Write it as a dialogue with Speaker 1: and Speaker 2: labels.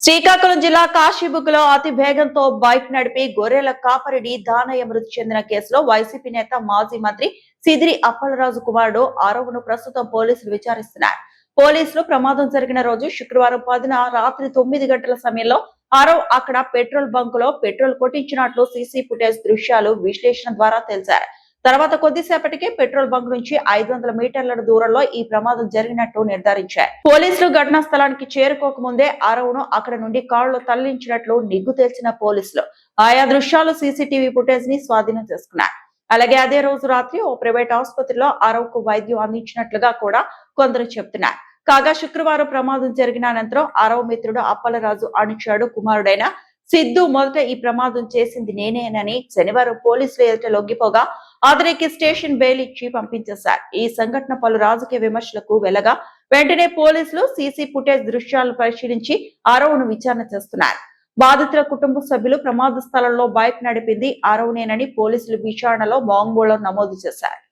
Speaker 1: శ్రీకాకుళం జిల్లా కాశీబుగ్గలో అతి వేగంతో బైక్ నడిపి గొర్రెల కాపరిడి దానయ్య మృతి చెందిన కేసులో వైసీపీ నేత మాజీ మంత్రి సిదిరి అప్పలరాజు కుమారుడు ఆరోపణను ప్రస్తుతం పోలీసులు విచారిస్తున్నారు. పోలీసులు ప్రమాదం జరిగిన రోజు శుక్రవారం 10న రాత్రి 9 గంటల సమయంలో ఆరవ్ అక్కడ పెట్రోల్ బంక్ లో పెట్రోల్ కొట్టించినట్లు సీసీ ఫుటేజ్ దృశ్యాలు విశ్లేషణ ద్వారా తెలిసారు. తర్వాత కొద్దిసేపటికే పెట్రోల్ బంక్ నుంచి 500 మీటర్ల దూరంలో ఈ ప్రమాదం జరిగినట్టు నిర్ధారించారు. పోలీసులు ఘటనా స్థలానికి చేరుకోకముందే ఆరవ్ను అక్కడ నుండి కారులో తరలించినట్లు నిగ్గు తేల్చిన పోలీసులు ఆయా దృశ్యాలు సీసీటీవీ ఫుటేజ్ ని స్వాధీనం చేసుకున్నారు. అలాగే అదే రోజు రాత్రి ఓ ప్రైవేట్ ఆసుపత్రిలో ఆరవ్ కు వైద్యం అందించినట్లుగా కూడా కొందరు చెబుతున్నారు. కాగా శుక్రవారం ప్రమాదం జరిగిన అనంతరం ఆరవ్ మిత్రుడు అప్పలరాజు అనుచరుడు కుమారుడైన సిద్ధు మొదట ఈ ప్రమాదం చేసింది నేనేనని శనివారం పోలీసులు ఎదుట లొంగిపోగా అతనికి స్టేషన్ బెయిల్ ఇచ్చి పంపించేశారు. ఈ సంఘటన పలు రాజకీయ విమర్శలకు వెళ్లగా వెంటనే పోలీసులు సీసీ ఫుటేజ్ దృశ్యాలను పరిశీలించి ఆరవ్ను విచారణ చేస్తున్నారు. బాధితుల కుటుంబ సభ్యులు ప్రమాద స్థలంలో బైక్ నడిపింది ఆరవ్నేనని పోలీసులు విచారణలో వాంగ్మూలం నమోదు చేశారు.